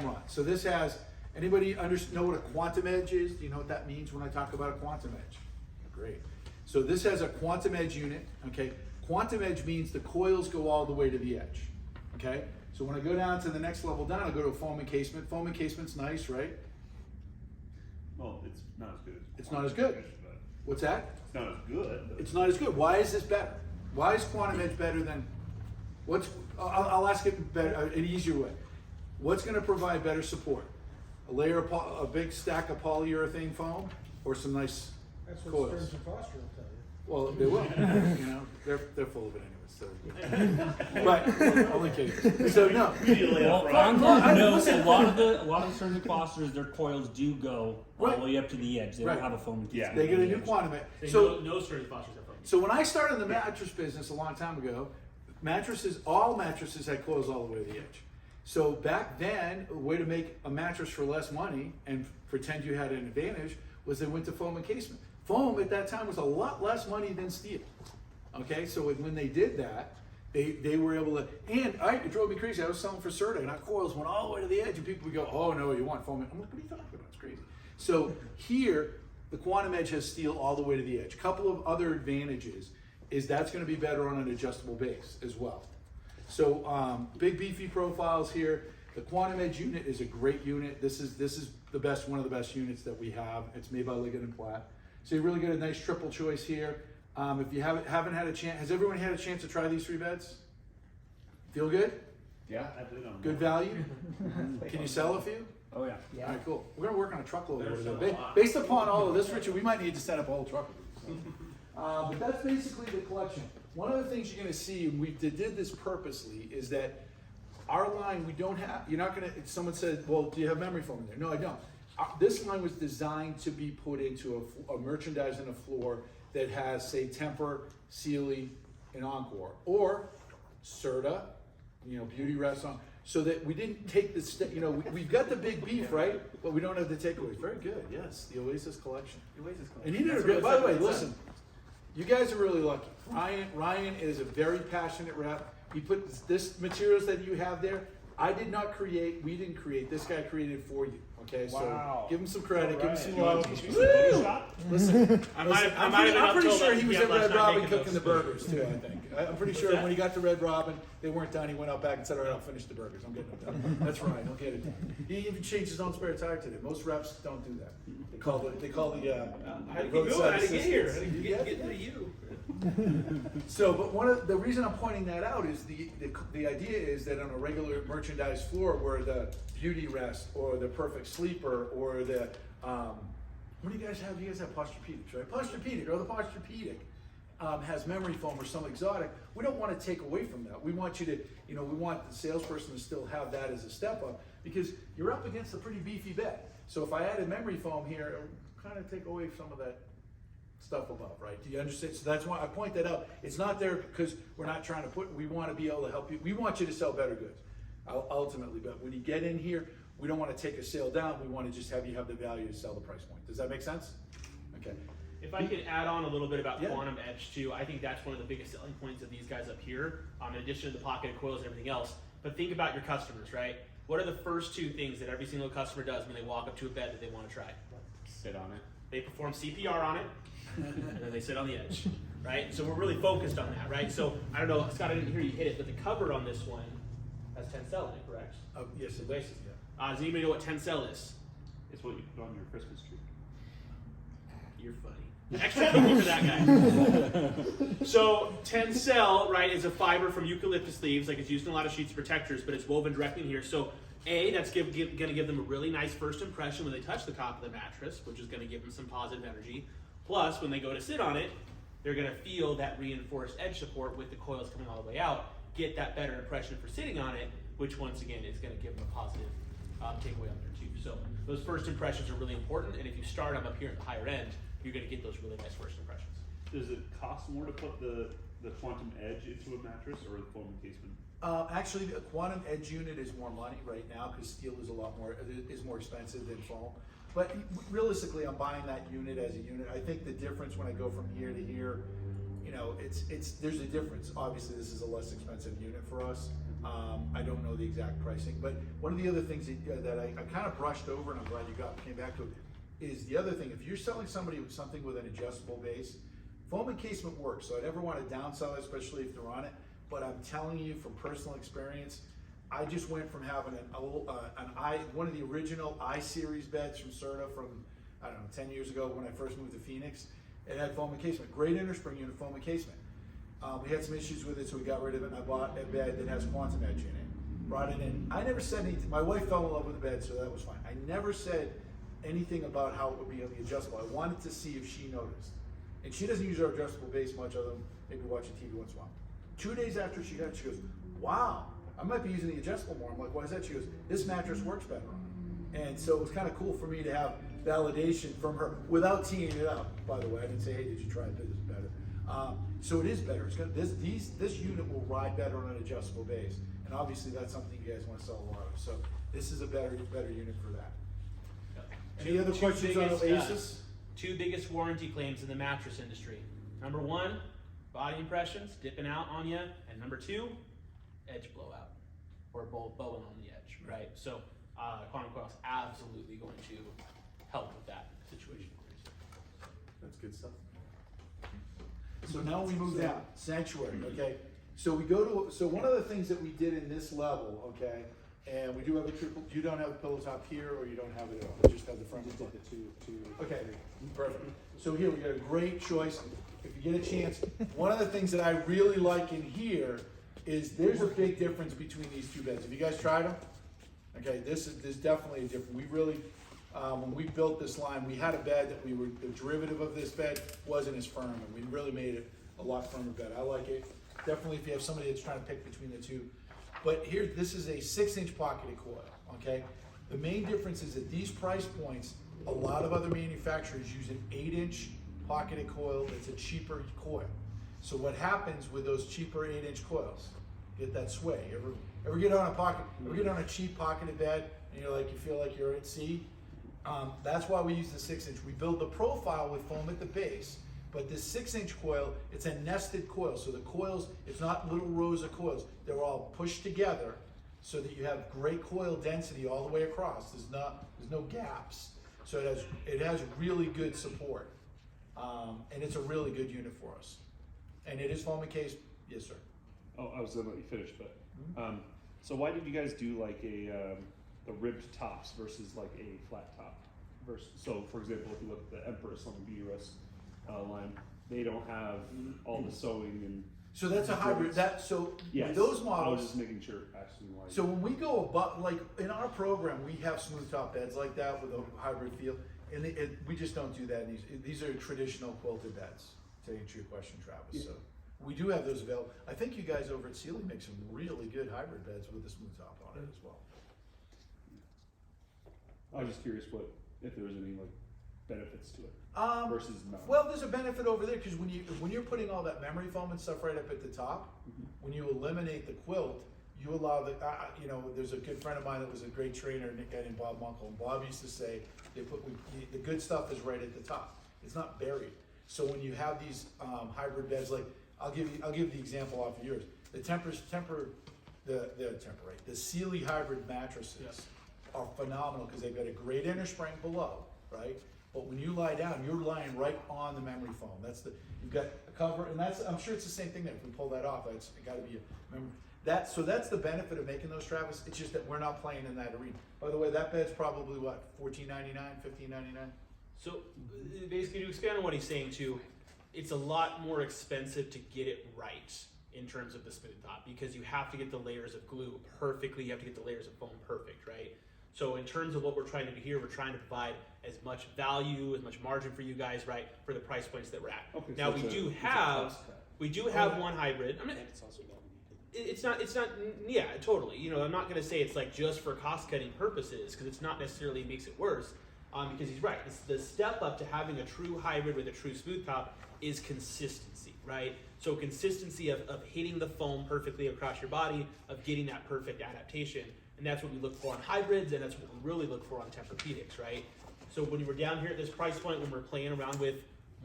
run. So this has, anybody know what a quantum edge is? Do you know what that means when I talk about a quantum edge? Great. So this has a quantum edge unit, okay? Quantum edge means the coils go all the way to the edge, okay? So when I go down to the next level down, I go to a foam encasement. Foam encasement's nice, right? Well, it's not as good. It's not as good. What's that? It's not as good. It's not as good. Why is this better? Why is quantum edge better than, I'll ask it better, an easier way. What's gonna provide better support? A big stack of polyurethane foam or some nice That's what coils? Stearns and Foster will tell you. Well, they will. You know, they're full of it anyway. So, but only kidding. So no. Well, Encore knows a lot of the Stearns and Fosters, their coils do go all the way up to the edge. They don't have a foam. Yeah. They get a new quantum edge. So no Stearns and Fosters have foam. So when I started in the mattress business a long time ago, all mattresses had coils all the way to the edge. So back then, a way to make a mattress for less money and pretend you had an advantage was they went to foam encasement. Foam at that time was a lot less money than steel. Okay, so when they did that, they were able to, and it drove me crazy. I was selling for Serta, and our coils went all the way to the edge, and people would go, "Oh no, you want foam?" I'm like, "What are you talking about? It's crazy." So here, the quantum edge has steel all the way to the edge. A couple of other advantages is that's going to be better on an adjustable base as well. So big beefy profiles here. The quantum edge unit is a great unit. This is one of the best units that we have. It's made by Liggett & Platt. So you really get a nice triple choice here. If you haven't had a chance, has everyone had a chance to try these 3 beds? Feel good? Yeah, I did on Good value? Can you sell a few? Oh yeah. All right, cool. We're gonna work on a truckload Better over sell there. a lot. Based upon all of this, Richard, we might need to set up a whole truckload. So. But that's basically the collection. One of the things you're gonna see, and we did this purposely, is that our line, we don't have, you're not gonna, someone said, well, do you have memory foam in there? No, I don't. This line was designed to be put into a merchandise and a floor that has, say, Temper, Sealy, and Encore, or Serta, Beauty Rest on, so that we didn't take the step, we've got the big beef, right? But we don't have the takeaways. Very good, yes, the Oasis collection. And he did a great, by the way, listen, you guys are really lucky. Ryan is a very passionate rep. He put this materials that you have there, we didn't create, this guy created it for you. Okay, so give him some credit, give him some love. Listen, I'm pretty sure he was at Red Robin cooking the burgers too, I think. I'm pretty sure when he got to Red Robin, they weren't done, he went out back and said, all right, I'll finish the burgers, I'm getting them done. That's right, I'll get it done. He even changed his own spare tire today. Most reps don't do that. They call the How did you get here? How did you get to you? So, but the reason I'm pointing that out is the idea is that on a regular merchandise floor where the Beauty Rest or the Perfect Sleeper or the, what do you guys have? You guys have Posturepedics, right? Posturepedic or the Posturepedic has memory foam or some exotic. We don't want to take away from that. We want you to, we want the salesperson to still have that as a step up because you're up against a pretty beefy bed. So if I added memory foam here, it would kind of take away some of that stuff above, right? Do you understand? So that's why I point that out. It's not there because we're not trying to we want to be able to help you. We want you to sell better goods, ultimately. But when you get in here, we don't want to take a sale down. We want to just have you have the value to sell the price point. Does that make sense? Okay. If I could add on a little bit about quantum edge too, I think that's one of the biggest selling points of these guys up here, in addition to the pocketed coils and everything else. But think about your customers, right? What are the first 2 things that every single customer does when they walk up to a bed that they want to try? Sit on it. They perform CPR on it, and then they sit on the edge, right? So we're really focused on that, right? So I don't know, Scott, I didn't hear you hit it, but the cover on this one has Tencel in it, correct? Yes, it is. Yeah. Does anybody know what Tencel is? It's what you put on your Christmas tree. You're funny. Extra cookie for that guy. So Tencel, right, is a fiber from eucalyptus leaves, like it's used in a lot of sheets and protectors, but it's woven directly in here. So that's going to give them a really nice first impression when they touch the top of the mattress, which is going to give them some positive energy. Plus, when they go to sit on it, they're going to feel that reinforced edge support with the coils coming all the way out, get that better impression for sitting on it, which once again is going to give them a positive takeaway up there too. So those first impressions are really important, and if you start them up here at the higher end, you're going to get those really nice first impressions. Does it cost more to put the quantum edge into a mattress or the foam encasement? Actually, a quantum edge unit is more money right now because steel is more expensive than foam. But realistically, I'm buying that unit as a unit. I think the difference when I go from here to here, there's a difference. Obviously, this is a less expensive unit for us. I don't know the exact pricing, but one of the other things that I kind of brushed over, and I'm glad you came back to it, is the other thing. If you're selling somebody with something with an adjustable base, foam encasement works. So I never want to downsell it, especially if they're on it. But I'm telling you from personal experience, I just went from having one of the original I-Series beds from Serta from, I don't know, 10 years ago when I first moved to Phoenix. It had foam encasement, great innerspring unit foam encasement. We had some issues with it, so we got rid of it, and I bought a bed that has quantum edge in it. Brought it in. I never said anything. My wife fell in love with the bed, so that was fine. I never said anything about how it would be on the adjustable. I wanted to see if she noticed. And she doesn't use our adjustable base much other than maybe watching TV once in a while. 2 days after she got it, she goes, wow, I might be using the adjustable more. I'm like, why is that? She goes, this mattress works better on it. And so it was kind of cool for me to have validation from her without teeing it up, by the way. I didn't say, hey, did you try it? This is better. So it is better. It's this unit will ride better on an adjustable base. And obviously that's something you guys want to sell a lot of. So this is a better unit for that. Any other questions on Oasis? Two biggest warranty claims in the mattress industry. Number one, body impressions, dipping out on you. And number two, edge blowout, or bowing on the edge, right? So Encore is absolutely going to help with that situation. That's good stuff. So now we move down, sanctuary, okay? So we go to, so one of the things that we did in this level, okay, and we do have a triple, you don't have a pillow top here, or you don't have it at all, you just have the front. Just like the two. Okay, perfect. So here we got a great choice. If you get a chance, one of the things that I really like in here is there's a big difference between these two beds. Have you guys tried them? Okay, there's definitely a difference. We really, when we built this line, we had a bed that the derivative of this bed wasn't as firm, and we really made it a lot firmer bed. I like it. Definitely if you have somebody that's trying to pick between the two. But here, this is a 6-inch pocketed coil, okay? The main difference is at these price points, a lot of other manufacturers use an 8-inch pocketed coil that's a cheaper coil. So what happens with those cheaper 8-inch coils? Get that sway. Ever get on a cheap pocketed bed and you feel like you're at sea? That's why we use the 6-inch. We build the profile with foam at the base, but this 6-inch coil, it's a nested coil. So the coils, it's not little rows of coils. They're all pushed together so that you have great coil density all the way across. There's no gaps. So it has really good support. And it's a really good unit for us. And it is foam encased. Yes, sir. Oh, I was gonna let you finish, but so why did you guys do like the ribbed tops versus like a flat top? So for example, if you look at the Empress on the BUS line, they don't have all the sewing and. So that's a hybrid. Yes. With those models. I was just making sure, asking why. So when we go above, like in our program, we have smooth top beds like that with a hybrid feel, and we just don't do that in these. These are traditional quilted beds. To answer your question, Travis. Yeah. So we do have those available. I think you guys over at Sealy make some really good hybrid beds with a smooth top on it as well. I was just curious if there was any like benefits to it versus no. Well, there's a benefit over there because when you're putting all that memory foam and stuff right up at the top, when you eliminate the quilt, you allow the there's a good friend of mine that was a great trainer, a guy named Bob Munkle, and Bob used to say the good stuff is right at the top. It's not buried. So when you have these hybrid beds, like I'll give the example off of yours. The Sealy hybrid mattresses are phenomenal because they've got a great inner spring below, right? But when you lie down, you're lying right on the memory foam. You've got a cover, and I'm sure it's the same thing there. If we pull that off, it's got to be a memory. So that's the benefit of making those, Travis. It's just that we're not playing in that arena. By the way, that bed's probably what, $14.99, $15.99? So basically, to expand on what he's saying too, it's a lot more expensive to get it right in terms of the smooth top because you have to get the layers of glue perfectly. You have to get the layers of foam perfect, right? So in terms of what we're trying to do here, we're trying to provide as much value, as much margin for you guys, right, for the price points that we're at. Okay, now we do have one hybrid. I mean, it's not. Yeah, totally. I'm not going to say it's like just for cost cutting purposes because it's not necessarily makes it worse. Because he's right. The step up to having a true hybrid with a true smooth top is consistency, right? So consistency of hitting the foam perfectly across your body, of getting that perfect adaptation. And that's what we look for on hybrids, and that's what we really look for on Tempur-Pedics, right? So when you were down here at this price point, when we're playing around with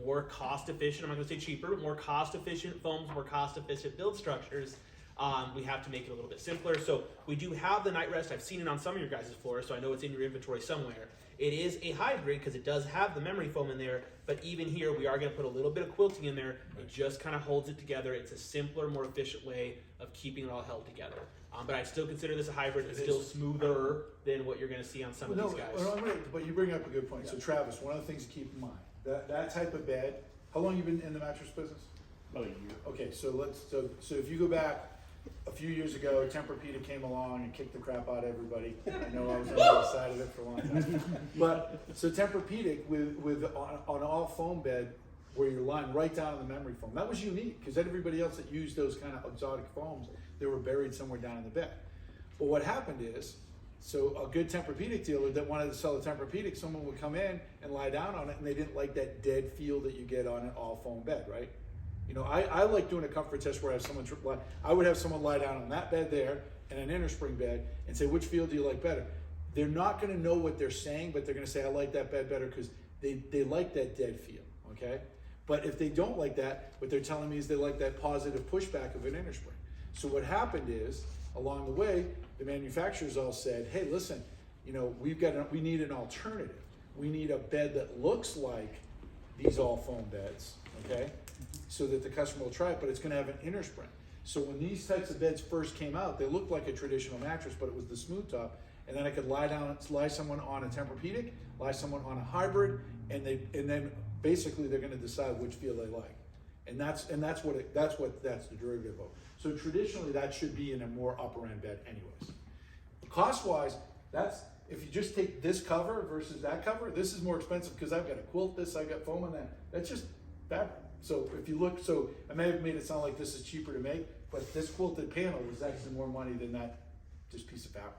more cost-efficient, I'm not going to say cheaper, but more cost-efficient foams, more cost-efficient build structures, We have to make it a little bit simpler. So we do have the night rest. I've seen it on some of your guys' floors, so I know it's in your inventory somewhere. It is a hybrid because it does have the memory foam in there, but even here we are going to put a little bit of quilting in there. It just kind of holds it together. It's a simpler, more efficient way of keeping it all held together. But I still consider this a hybrid. It's still smoother than what you're going to see on some of these guys. But you bring up a good point. So Travis, one of the things to keep in mind, that type of bed, how long you been in the mattress business? About a year. Okay, so if you go back a few years ago, Tempur-Pedic came along and kicked the crap out of everybody. I know I was on the other side of it for a long time. But so Tempur-Pedic with on all foam bed where you're lying right down on the memory foam. That was unique because everybody else that used those kind of exotic foams, they were buried somewhere down in the bed. But what happened is, so a good Tempur-Pedic dealer that wanted to sell a Tempur-Pedic, someone would come in and lie down on it, and they didn't like that dead feel that you get on an all foam bed, right? You know, I like doing a comfort test where I have someone, I would have someone lie down on that bed there and an inner spring bed and say, which feel do you like better? They're not going to know what they're saying, but they're going to say, I like that bed better because they like that dead feel, okay? But if they don't like that, what they're telling me is they like that positive pushback of an inner spring. So what happened is, along the way, the manufacturers all said, hey, listen, you know, we need an alternative. We need a bed that looks like these all foam beds, okay? So that the customer will try it, but it's going to have an inner spring. So when these types of beds first came out, they looked like a traditional mattress, but it was the smooth top. And then I could lie someone on a Tempur-Pedic, lie someone on a hybrid, and then basically they're going to decide which feel they like. And that's the derivative of. So traditionally that should be in a more upper end bed anyways. Cost wise, if you just take this cover versus that cover, this is more expensive because I've got to quilt this, I've got foam in that. That's just fabric. So if you look, I may have made it sound like this is cheaper to make, but this quilted panel was actually more money than that just piece of fabric.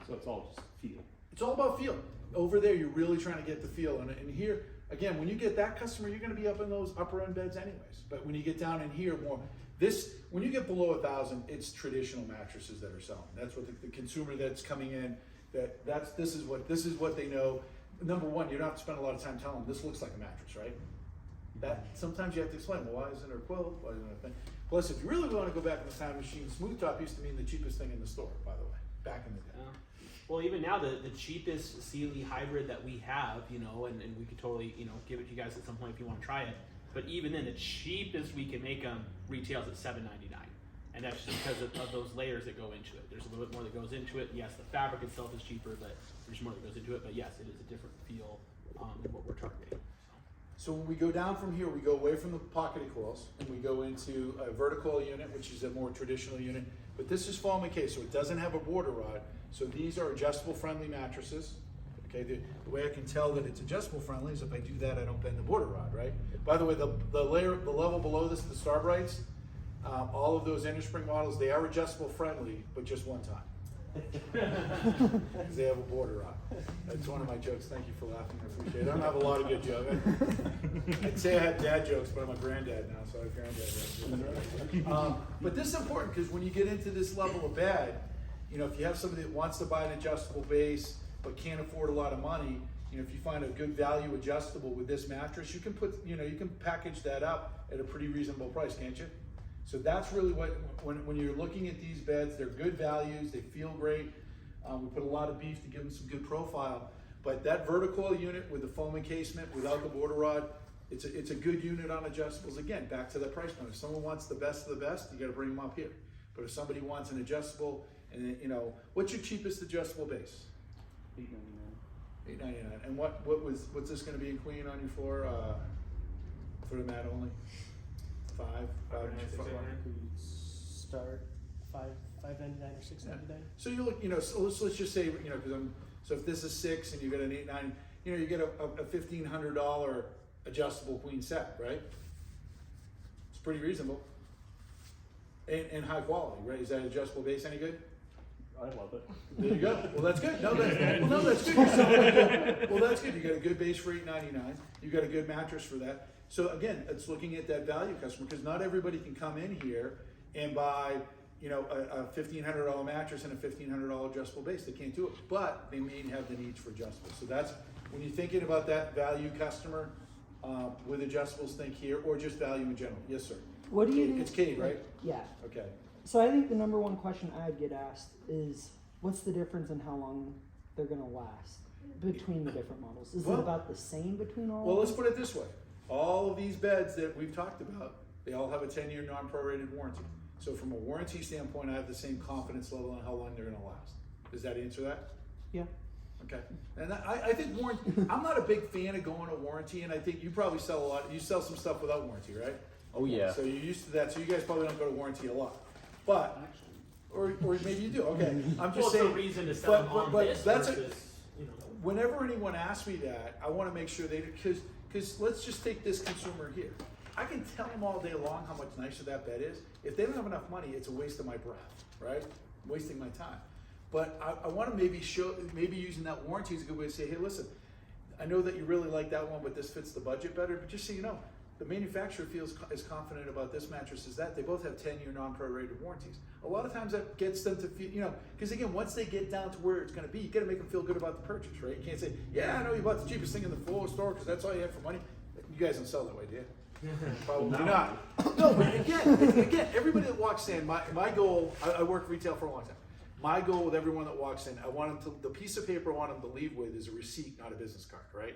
So it's all just feel. It's all about feel. Over there, you're really trying to get the feel. And here, again, when you get that customer, you're going to be up in those upper end beds anyways. But when you get down in here more, when you get below 1,000, it's traditional mattresses that are selling. That's what the consumer that's coming in, this is what they know. Number one, you don't have to spend a lot of time telling them this looks like a mattress, right? That sometimes you have to explain, well, why isn't there a quilt? Why isn't there a thing? Plus, if you really want to go back in the time machine, smooth top used to mean the cheapest thing in the store, by the way, back in the day. Well, even now, the cheapest Sealy hybrid that we have, you know, and we could totally, you know, give it to you guys at some point if you want to try it. But even then, the cheapest we can make them retails at $7.99, and that's just because of those layers that go into it. There's a little bit more that goes into it. Yes, the fabric itself is cheaper, but there's more that goes into it. But yes, it is a different feel than what we're targeting. So when we go down from here, we go away from the pocketed coils, and we go into a vertical unit, which is a more traditional unit. But this is foam encased, so it doesn't have a border rod. So these are adjustable friendly mattresses. Okay, the way I can tell that it's adjustable friendly is if I do that, I don't bend the border rod, right? By the way, the level below this, the Starbrights, all of those inner spring models, they are adjustable friendly, but just one time. Because they have a border rod. That's one of my jokes. Thank you for laughing. I appreciate it. I don't have a lot of good jokes. I'd say I have dad jokes, but I'm a granddad now, so I have granddad jokes. But this is important because when you get into this level of bed, you know, if you have somebody that wants to buy an adjustable base but can't afford a lot of money, you know, if you find a good value adjustable with this mattress, you can you can package that up at a pretty reasonable price, can't you? So that's really what, when you're looking at these beds, they're good values, they feel great. We put a lot of beef to give them some good profile. But that vertical unit with the foam encasement without the border rod, it's a good unit on adjustables. Again, back to that price point. If someone wants the best of the best, you got to bring them up here. But if somebody wants an adjustable, and you know, what's your cheapest adjustable base? $8.99. $8.99. And what's this going to be in queen on your floor for the mat only? $5.99. Start $5.99 or $6.99. So you look, you know, so let's just say, you know, so if this is 6 and you get an 8.9, you know, you get a $1,500 adjustable queen set, right? It's pretty reasonable and high quality, right? Is that adjustable base any good? I love it. There you go. Well, that's good. That's good. Well, that's good. You got a good base for $8.99. You got a good mattress for that. So again, it's looking at that value customer because not everybody can come in here and buy, you know, a $1,500 mattress and a $1,500 adjustable base. They can't do it, but they may have the needs for adjustables. So that's when you're thinking about that value customer with adjustables. Think here, or just value in general. Yes, sir. What do you? It's Kate, right? Yeah. Okay. So I think the number one question I'd get asked is, what's the difference in how long they're going to last between the different models? Is Well- it about the same between all Well, of let's them? put it this way. All of these beds that we've talked about, they all have a 10-year non-prorated warranty. So from a warranty standpoint, I have the same confidence level on how long they're gonna last. Does that answer that? Yeah. Okay. And I think warranty, I'm not a big fan of going to warranty, and I think you probably sell a lot, you sell some stuff without warranty, right? Oh yeah. So you're used to that, so you guys probably don't go to warranty a lot. But, or maybe you do, okay. I'm Well, just it's a saying. reason to sell them on this that's versus, you know. whenever anyone asks me that, I want to make sure they, because let's just take this consumer here. I can tell them all day long how much nicer that bed is. If they don't have enough money, it's a waste of my breath, right? I'm wasting my time. But I want to maybe using that warranty is a good way to say, hey, listen, I know that you really like that one, but this fits the budget better. But just so you know, the manufacturer feels as confident about this mattress as that. They both have 10-year non-prorated warranties. A lot of times that gets them to feel, you know, because again, once they get down to where it's going to be, you got to make them feel good about the purchase, right? You can't say, yeah, I know you bought the cheapest thing in the full store because that's all you have for money. You guys don't sell that way, do you? Probably not. No, but again, everybody that walks in, my goal, I worked retail for a long time. My goal with everyone that walks in, I want them to, the piece of paper I want them to leave with is a receipt, not a business card, right?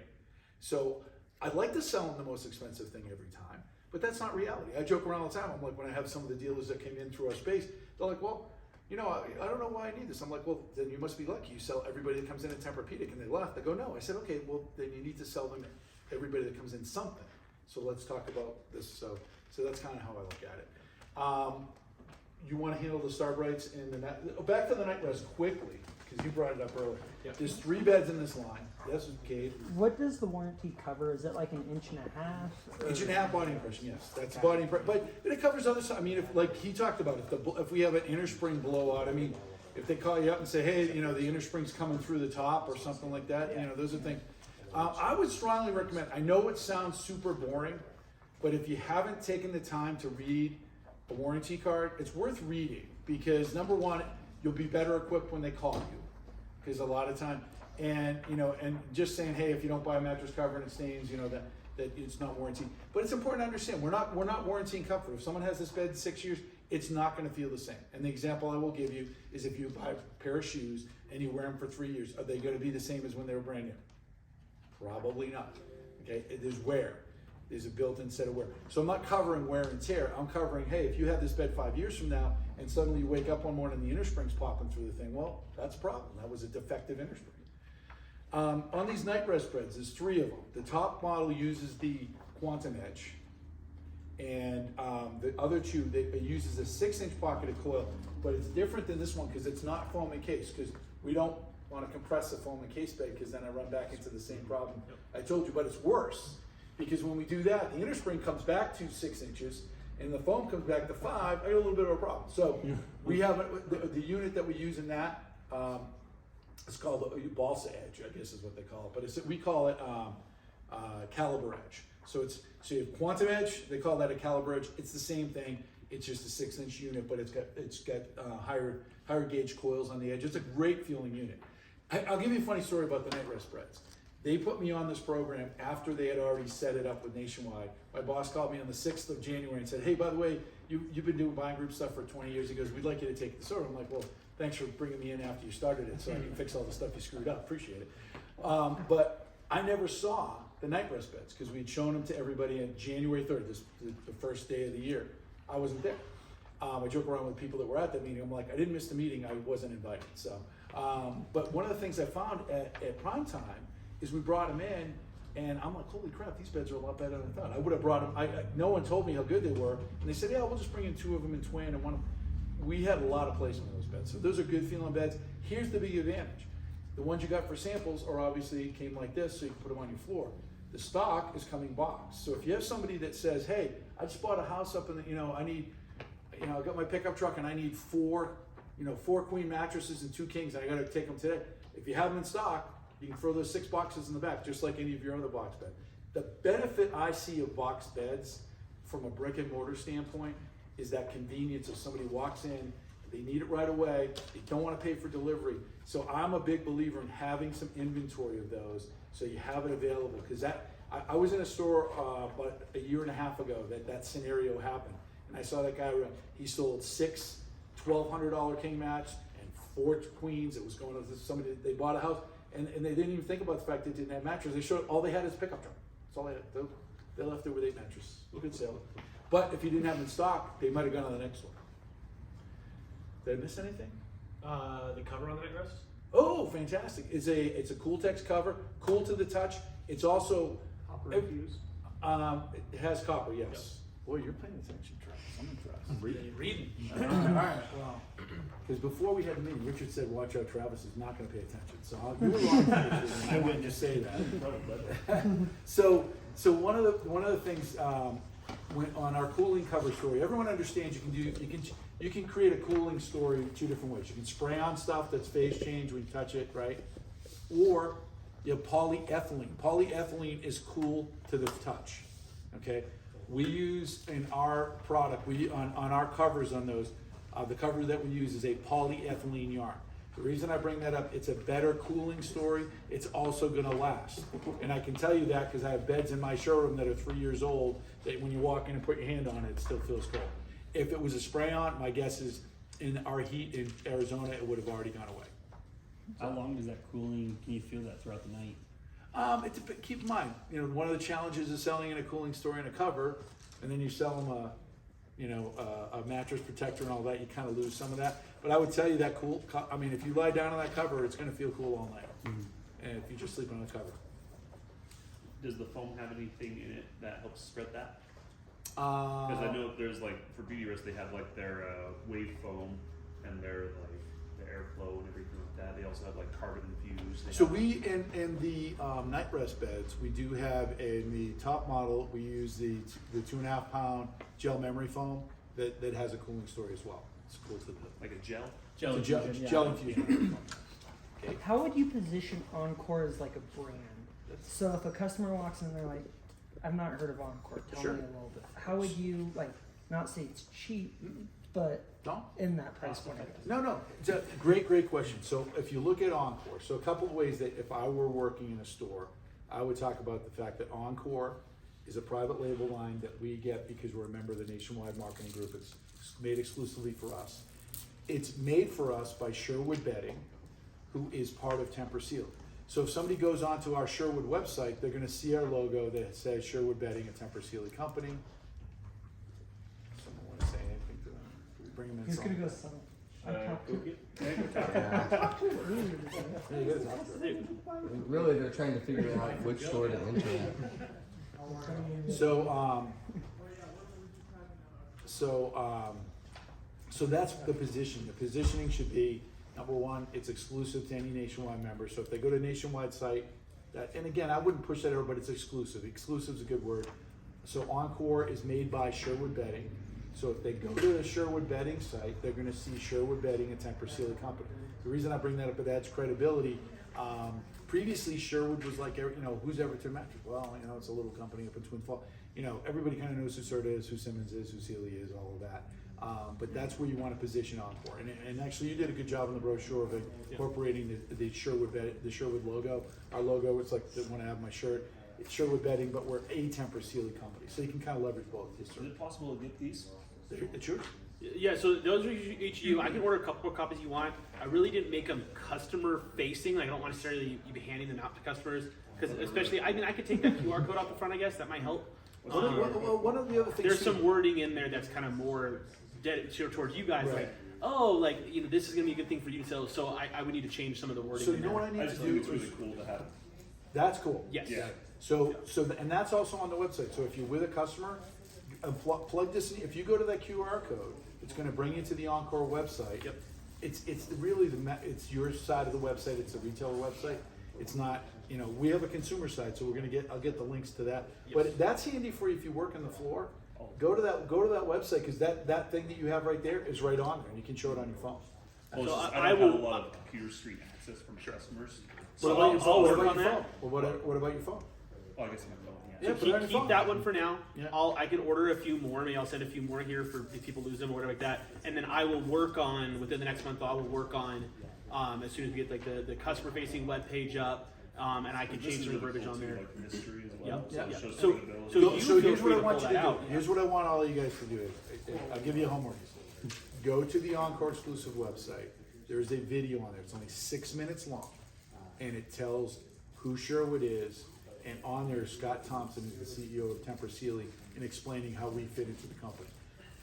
So I'd like to sell them the most expensive thing every time, but that's not reality. I joke around all the time. I'm like, when I have some of the dealers that came in through our space, they're like, well, you know, I don't know why I need this. I'm like, well, then you must be lucky. You sell everybody that comes in at Tempur-Pedic, and they left. They go, no. I said, okay, well, then you need to sell them everybody that comes in something. So let's talk about this. So that's kind of how I look at it. You want to handle the star brights and the night. Back to the night rest quickly, because you brought it up earlier. Yep. There's 3 beds in this line. Yes, Kate. What does the warranty cover? Is it like an inch and a half? or- Inch and a half body impression, yes, that's body impression, but it covers other stuff. I mean, if, like he talked about, if we have an inner spring blowout, I mean, if they call you up and say, hey, you know, the inner spring's coming through the top or something like that, you know, those are things. I would strongly recommend, I know it sounds super boring, but if you haven't taken the time to read a warranty card, it's worth reading, because number one, you'll be better equipped when they call you, because a lot of time, and you know, and just saying, hey, if you don't buy a mattress cover and it stains, you know, that it's not warranty. But it's important to understand, we're not warranting comfort. If someone has this bed 6 years, it's not going to feel the same. And the example I will give you is, if you buy a pair of shoes and you wear them for 3 years, are they going to be the same as when they were brand new? Probably not. Okay, there's wear. There's a built-in set of wear. So I'm not covering wear and tear. I'm covering, hey, if you have this bed 5 years from now and suddenly you wake up one morning and the inner spring's popping through the thing, well, that's a problem. That was a defective inner spring. On these night rest beds, there's 3 of them. The top model uses the Quantum Edge, and the other 2, it uses a 6-inch pocketed coil, but it's different than this one because it's not foam encased, because we don't want to compress the foam encased bed, because then I run back into the same problem I told you. But it's worse, because when we do that, the inner spring comes back to 6 inches and the foam comes back to 5. I got a little bit of a problem. So we have the unit that we use in that. It's called the balsa edge, I guess is what they call it, but we call it caliber edge. So you have quantum edge, they call that a caliber edge. It's the same thing. It's just a 6-inch unit, but it's got higher gauge coils on the edge. It's a great feeling unit. I'll give you a funny story about the night rest beds. They put me on this program after they had already set it up with Nationwide. My boss called me on the 6th of January and said, hey, by the way, you've been doing buying group stuff for 20 years. He goes, we'd like you to take this over. I'm like, well, thanks for bringing me in after you started it so I can fix all the stuff you screwed up. Appreciate it. But I never saw the night rest beds because we'd shown them to everybody on January 3rd, the first day of the year. I wasn't there. I joke around with people that were at that meeting. I'm like, I didn't miss the meeting. I wasn't invited. So, but one of the things I found at prime time is we brought them in, and I'm like, holy crap, these beds are a lot better than I thought. I would have brought them. No one told me how good they were, and they said, yeah, we'll just bring in 2 of them in twin and one. We had a lot of placement in those beds, so those are good feeling beds. Here's the big advantage: the ones you got for samples are obviously came like this, so you can put them on your floor. The stock is coming boxed. So if you have somebody that says, hey, I just bought a house up in the, I got my pickup truck and I need 4 queen mattresses and 2 kings, and I got to take them today. If you have them in stock, you can throw those 6 boxes in the back, just like any of your other box bed. The benefit I see of box beds from a brick and mortar standpoint is that convenience of somebody walks in, they need it right away, they don't want to pay for delivery. So I'm a big believer in having some inventory of those so you have it available. Because I was in a store about a year and a half ago that scenario happened. And I saw that guy, he sold 6 $1,200 king match and 4 queens. It was going to somebody, they bought a house, and they didn't even think about the fact they didn't have mattress. They showed, all they had is a pickup truck. That's all they had. They left it with 8 mattresses. We could sell it. But if you didn't have them in stock, they might have gone to the next one. Did I miss anything? The cover on the nightrest? Oh, fantastic. It's a cool text cover, cool to the touch. It's also, Copper infused. it has copper, yes. Yep. Boy, you're paying attention, Travis. I'm impressed. I'm reading. All right, well, because before we had the meeting, Richard said, watch out, Travis is not gonna pay attention. So you were wrong, Richard, I wouldn't just say that. So one of the things, when, on our cooling cover story, everyone understands you can create a cooling story 2 different ways. You can spray on stuff that's phase change when you touch it, right? Or you have polyethylene. Polyethylene is cool to the touch, okay? We use in our product, on our covers on those, the cover that we use is a polyethylene yarn. The reason I bring that up, it's a better cooling story. It's also gonna last. And I can tell you that because I have beds in my showroom that are 3 years old that when you walk in and put your hand on it, it still feels cold. If it was a spray on, my guess is in our heat in Arizona, it would have already gone away. How long does that cooling? Can you feel that throughout the night? Keep in mind, one of the challenges is selling in a cooling story and a cover, and then you sell them a mattress protector and all that, you kind of lose some of that. But I would tell you that if you lie down on that cover, it's going to feel cool all night. Mm-hmm. And if you just sleep on the cover. Does the foam have anything in it that helps spread that? Because I know there's like for beauty rest they have like their wave foam and their like the airflow and everything like that. They also have like carbon infused. So we in the night rest beds, we do have in the top model we use the 2.5 pound gel memory foam that has a cooling story as well. It's cool to the like a gel. Gel it's a infusion, yeah. gel infusion. Okay. How would you position Encore as like a brand? So if a customer walks in, they're like, "I've not heard of Encore. Tell Sure. me a little bit." How would you not say it's cheap, but No. in that price point? No. It's a great question. So if you look at Encore, so a couple of ways that if I were working in a store, I would talk about the fact that Encore is a private label line that we get because we're a member of the Nationwide Marketing Group. It's made exclusively for us. It's made for us by Sherwood Bedding, who is part of Tempur Sealy. So if somebody goes onto our Sherwood website, they're gonna see our logo that says Sherwood Bedding, a Tempur Sealy company. Someone wanna say anything to them? Can we bring them in? Who's gonna song? go sell? I talked to Yeah, you guys have to. Really, they're trying to figure out which store to enter at. So that's the position. The positioning should be, number one, it's exclusive to any Nationwide member. So if they go to Nationwide site, and again, I wouldn't push that over, but it's exclusive. Exclusive is a good word. So Encore is made by Sherwood Bedding. So if they go to the Sherwood Bedding site, they're gonna see Sherwood Bedding, a Tempur Sealy company. The reason I bring that up, it adds credibility. Previously, Sherwood was like, who's Everton Mattress? Well, it's a little company up in Twin Falls. Everybody kind of knows who Serta is, who Simmons is, who Sealy is, all of that. But that's where you want to position Encore. And actually, you did a good job in the brochure of incorporating the Sherwood logo. Our logo, it's like the one I have on my shirt. It's Sherwood Bedding, but we're a Tempur Sealy company, so you can kind of leverage both. Yes, sir. Is it possible to get these? It's yours. Yeah, so those are each you. I can order a couple more copies you want. I really didn't make them customer facing. Like I don't want necessarily you be handing them out to customers because especially I could take that QR code off the front. I guess that might help. One of the other things There's too- some wording in there that's kind of more towards you guys, Right. like this is gonna be a good thing for you to sell. So I would need to change some of the wording. So in you know there. what I need I to just do think it's is really cool to have. that's cool. Yes. Yeah. And that's also on the website. So if you're with a customer, plug this in. If you go to that QR code, it's going to bring you to the Encore website. Yep. It's really it's your side of the website. It's a retailer website. It's not. We have a consumer side, so I'll get the links to that. Yes. But that's handy for you if you work on the floor. Go to that website because that thing that you have right there is right on there, and you can show it on your phone. Well, it's So just, I I don't have will- a lot of computer screen access from customers. So What I'll about work your on that. phone? Well, what about your phone? Oh, I guess I'm going. Yeah, So put it on your keep phone. that one for now. Yeah. I can order a few more. Maybe I'll send a few more here for if people lose them or whatever like that. And then I will work on within the next month. I will work on as soon as we get like the customer facing web page up, and I can This change is the really verbiage cool on too, there. like mystery as well. Yep, So yep. it shows So- credibility. so you So feel here's free what I to want pull you to that do. out, yeah. Here's what I want all you guys to do. I'll give you a homework. go to the Encore exclusive website. There's a video on there. It's only 6 minutes long, and it tells who Sherwood is. And on there, Scott Thompson is the CEO of Temper Sealy, and explaining how we fit into the company.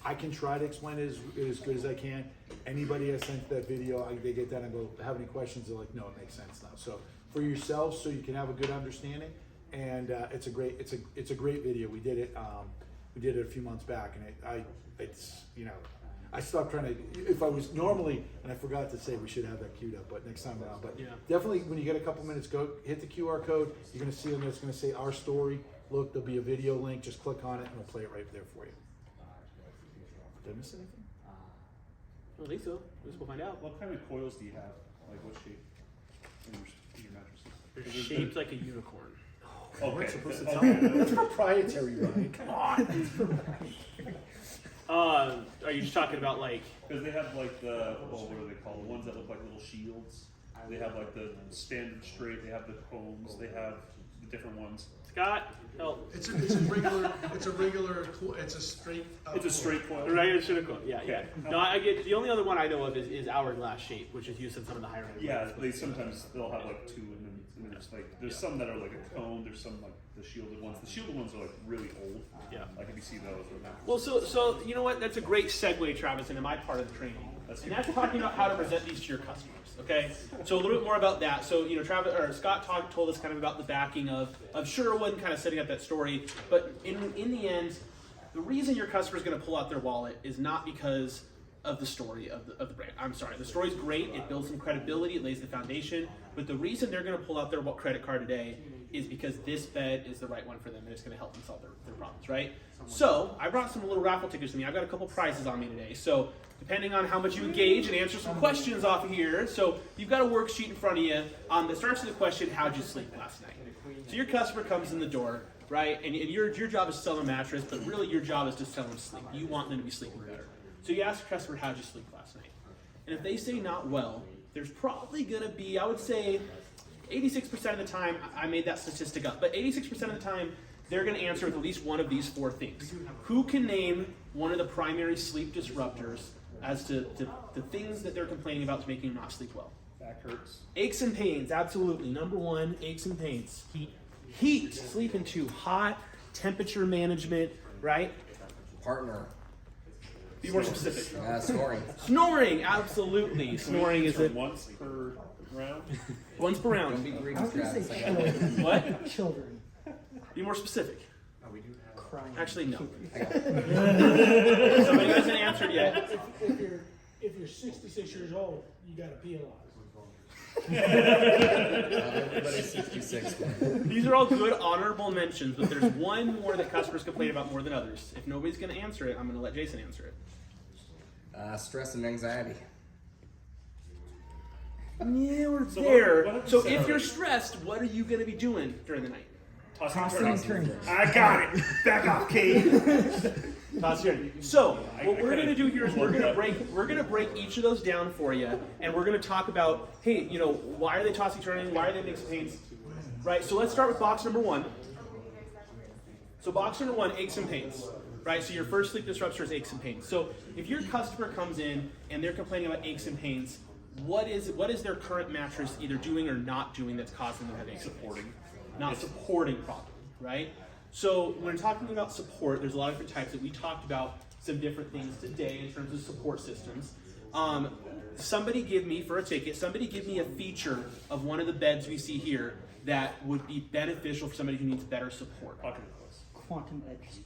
I can try to explain it as good as I can. Anybody I sent that video, they get that and go, have any questions? They're like, no, it makes sense now. So for yourself, so you can have a good understanding, and it's a great video. We did it a few months back, and I stopped trying to. If I was normally, and I forgot to say we should have that queued up, but next time around. But definitely, when you get a couple minutes, go hit the QR code. You're going to see on there. It's going to say our story. Look, there'll be a video link. Just click on it, and we'll play it right there for you. Did I miss anything? I don't think so. I guess we'll find out. What kind of coils do you have? Like what shape in your mattresses? They're shaped like a unicorn. Okay. We're supposed to tell you. That's proprietary, Ryan. Come on. Are you just talking about like? Because they have like what are they called? The ones that look like little shields. They have like the standard straight. They have the combs. They have the different ones. Scott, help. It's a regular, it's a straight. It's a straight coil. Right, it should have gone. Yeah. Okay. No, I get the only other one I know of is hourglass shape, which is used in some of the higher end. Yeah, brands. they sometimes they'll have like two, and then there's like some that are like a cone. There's some like the shielded ones. The shielded ones are like really old. Yeah. Like if you see those. Well, so you know what? That's a great segue, Travis, into my part of the training. And that's talking about how to present these to your customers. Okay, so a little bit more about that. So Travis or Scott told us kind of about the backing of Sherwood, and kind of setting up that story. But in the end, the reason your customer is going to pull out their wallet is not because of the story of the brand. I'm sorry, the story's great. It builds some credibility. It lays the foundation. But the reason they're going to pull out their credit card today is because this bed is the right one for them, and it's going to help them solve their problems, right? So I brought some little raffle tickets with me. I've got a couple prizes on me today. So depending on how much you engage and answer some questions off of here, so you've got a worksheet in front of you that starts with the question, how'd you sleep last night? So your customer comes in the door, right? And your job is to sell them a mattress, but really your job is to sell them sleep. You want them to be sleeping better. So you ask the customer, how'd you sleep last night? And if they say not well, there's probably going to be, I would say, 86% of the time, I made that statistic up, but 86% of the time, they're going to answer with at least one of these four things. Who can name one of the primary sleep disruptors as to the things that they're complaining about to making them not sleep well? Back hurts. Aches and pains, absolutely. Number one, aches and pains. Heat, sleeping too hot, temperature management, right? Partner. Be more specific. Snoring. Snoring, absolutely. Snoring is it once per round. once per Don't be round. greedy, I was gonna Travis. say I got it. children. What? Children Be more specific. crying. Actually, no. I got it. Somebody hasn't answered yet. If you're 66 years old, you got to pee a lot. Not everybody's 66. Man. These are all good, honorable mentions, but there's one more that customers complain about more than others. If nobody's going to answer it, I'm going to let Jason answer it. Stress and anxiety. Yeah, we're So there. what So if you're stressed, what are you going to be doing during the night? Tossing and turning. I got it. Back off, Kate. Toss your. So what we're gonna do here is we're gonna break each of those down for you, and we're gonna talk about, hey, why are they tossing, turning? Why are they mixing pains? Right. So let's start with box number one. So box number one, aches and pains. Right. So your first sleep disruptor is aches and pains. So if your customer comes in and they're complaining about aches and pains, what is their current mattress either doing or not doing that's causing them to have aches and pains? Not supporting properly, right? So when talking about support, there's a lot of different types that we talked about some different things today in terms of support systems. Somebody give me a feature of one of the beds we see here that would be beneficial for somebody who needs better support. Quantum edge.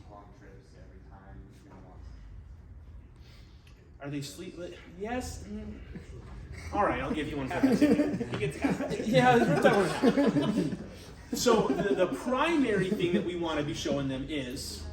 Are they sleep? Yes. All right, I'll give you one for that. He gets half. Yeah, that one. So the primary thing that we want to be showing them is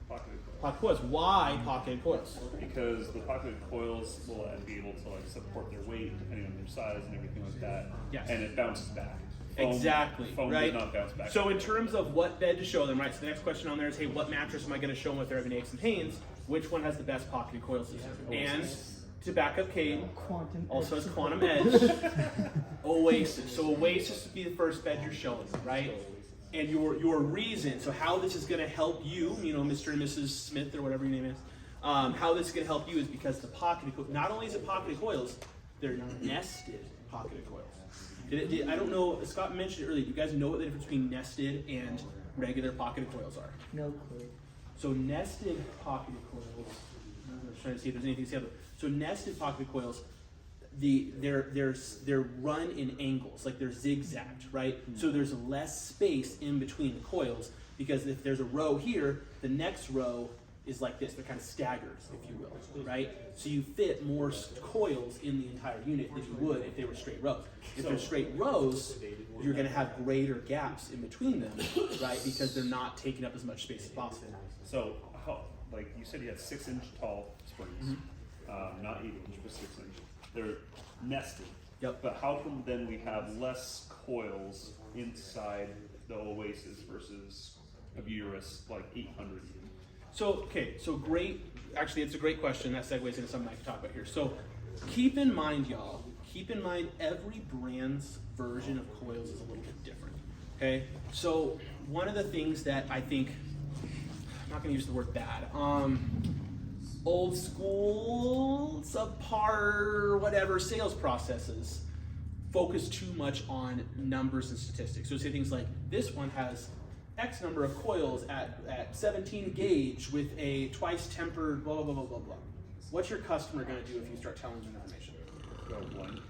pocket coils. Why pocketed coils? Because the pocketed coils will be able to like support their weight depending on their size and everything like that. Yes. And it bounces back. Exactly. Foam right. does not bounce back. So in terms of what bed to show them, right? So the next question on there is, hey, what mattress am I going to show them if they're having aches and pains? Which one has the best pocketed coil system? And to back up Kate, Quantum also edge. has Quantum Edge. Oasis. So Oasis would be the first bed you're showing, right? And your reason, so how this is going to help you, Mr. and Mrs. Smith or whatever your name is, How this is going to help you is because the pocketed not only is it pocketed coils, they're nested pocketed coils. I don't know, Scott mentioned it earlier. Do you guys know what the difference between nested and regular pocketed coils are? No clue. So nested pocketed coils, I'm just trying to see if there's anything to say about it. So nested pocketed coils, they're run in angles, like they're zigzagged, right? So there's less space in between the coils, because if there's a row here, the next row is like this. They're kind of staggered, if you will, right? So you fit more coils in the entire unit than you would if they were straight rows. If they're straight rows, you're going to have greater gaps in between them, right? Because they're not taking up as much space as possible. So, how, like you said, you had 6-inch tall springs, not 8-inch, but 6-inch. They're nested. Yep. But how come then we have less coils inside the Oasis versus a Eurus like 800? So, okay, so great, actually it's a great question. That segues into something I can talk about here. So keep in mind, y'all, every brand's version of coils is a little bit different, okay? So one of the things that I think, I'm not gonna use the word bad, old school, subpar, whatever, sales processes focus too much on numbers and statistics. So say things like, this one has X number of coils at 17 gauge with a twice tempered blah, blah, blah, blah, blah, blah. What's your customer gonna do if you start telling them information? Go one.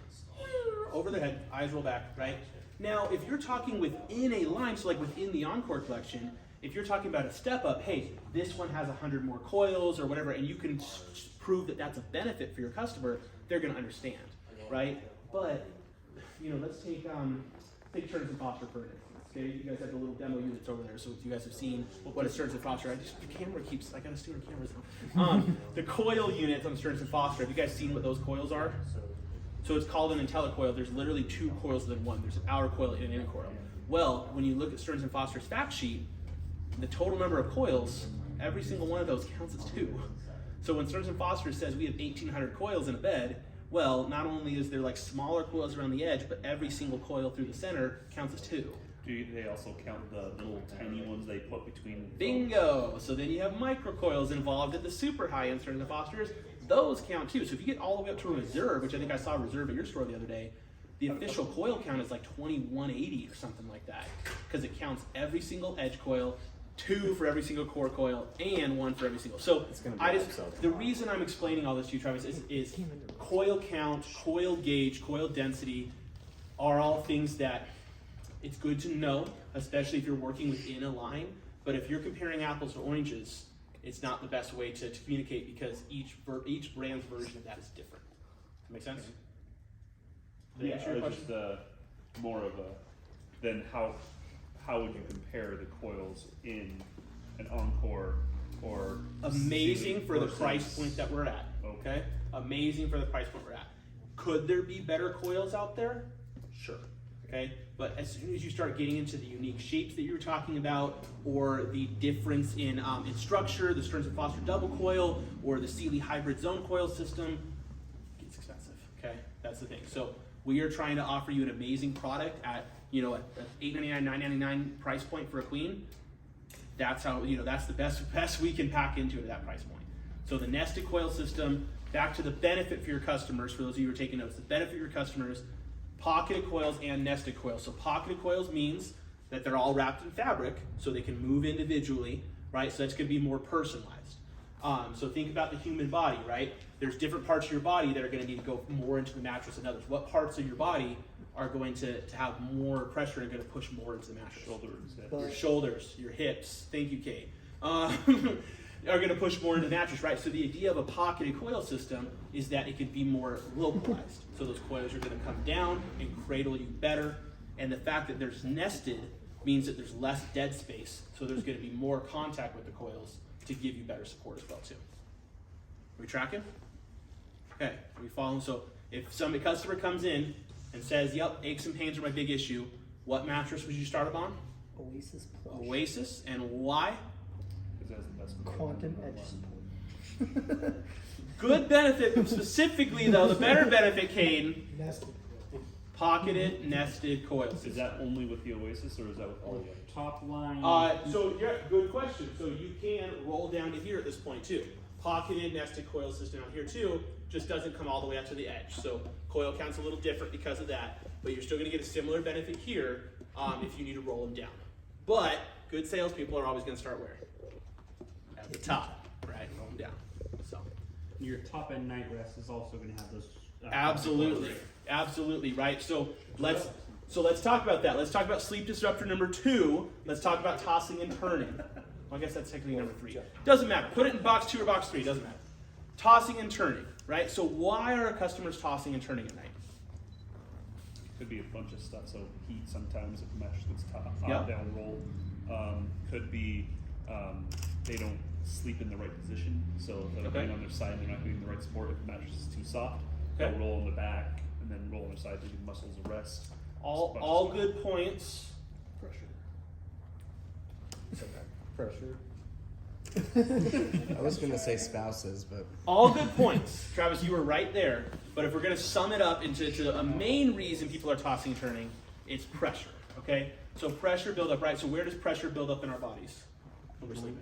Over their head, eyes roll back, right? Now, if you're talking within a line, so like within the Encore collection, if you're talking about a step up, hey, this one has 100 more coils or whatever, and you can prove that that's a benefit for your customer, they're gonna understand, right? But, let's take Stearns & Foster for instance. Okay, you guys have the little demo units over there, so you guys have seen what a Stearns & Foster. The camera keeps. I gotta steward cameras now. The coil units on Stearns & Foster. Have you guys seen what those coils are? So it's called an IntelliCoil. There's literally 2 coils within one. There's an outer coil and an inner coil. Well, when you look at Stearns & Foster's fact sheet, the total number of coils, every single one of those counts as 2. So when Stearns & Foster says we have 1,800 coils in a bed, well, not only is there like smaller coils around the edge, but every single coil through the center counts as 2. Do they also count the little tiny ones they put between? Bingo! So then you have microcoils involved at the super high end Stearns & Fosters. Those count too. So if you get all the way up to a reserve, which I think I saw a reserve at your store the other day, the official coil count is like 2180 or something like that, because it counts every single edge coil, 2 for every single core coil, and 1 for every single. So the reason I'm explaining all this to you, Travis, is coil count, coil gauge, coil density are all things that it's good to know, especially if you're working within a line. But if you're comparing apples to oranges, it's not the best way to communicate, because each brand's version of that is different. Does that make sense? Did I answer your Or question? just more of a, then how would you compare the coils in an Encore or Amazing C for the versus- price point that we're at. Okay? Amazing for the price point we're at. Could there be better coils out there? Sure. Okay? But as soon as you start getting into the unique shapes that you were talking about, or the difference in structure, the Stearns & Foster double coil, or the Sealy hybrid zone coil system, it gets expensive. Okay? That's the thing. So we are trying to offer you an amazing product at $899, $999 price point for a queen. That's how, that's the best we can pack into it at that price point. So the nested coil system, back to the benefit for your customers, for those of you who are taking notes, the benefit for your customers, pocketed coils and nested coils. So pocketed coils means that they're all wrapped in fabric, so they can move individually, right? So that's gonna be more personalized. So think about the human body, right? There's different parts of your body that are gonna need to go more into the mattress than others. What parts of your body are going to have more pressure and going to push more into the mattress? Shoulders. Your shoulders, your hips, thank you, Kate, are going to push more into the mattress, right? So the idea of a pocketed coil system is that it can be more localized. So those coils are going to come down and cradle you better. And the fact that there's nested means that there's less dead space. So there's going to be more contact with the coils to give you better support as well too. Are we tracking? Okay, are we following? So if some customer comes in and says, yep, aches and pains are my big issue, what mattress would you start them on? Oasis Plus. Oasis, and why? Because that's the best. Quantum edge support. Good benefit, specifically though, the better benefit, Caden, Nested. pocketed nested coils. Is that only with the Oasis, or is that with all the others? Top line. So yeah, good question. So you can roll down to here at this point too. pocketed nested coil system out here too, just doesn't come all the way up to the edge. So coil count's a little different because of that, but you're still gonna get a similar benefit here if you need to roll them down. But good salespeople are always gonna start where? At the top, right? Roll them down. So Your top end night rest is also going to have those. absolutely, absolutely, right? So let's talk about that. Let's talk about sleep disruptor number 2. Let's talk about tossing and turning. Well, I guess that's technically number 3. Doesn't matter. Put it in box 2 or box 3. Doesn't matter. Tossing and turning, right? So why are our customers tossing and turning at night? Could be a bunch of stuff. So heat sometimes if the mattress gets Yep. down roll. Could be they don't sleep in the right position. So if they're Okay. laying on their side, they're not getting the right support. If the mattress is too soft, Okay. they'll roll on the back and then roll on their side to give muscles a rest. All good points. Pressure. I was gonna say spouses, but All good points. Travis, you were right there. But if we're going to sum it up into a main reason people are tossing and turning, it's pressure, okay? So pressure buildup, right? So where does pressure build up in our bodies when we're sleeping?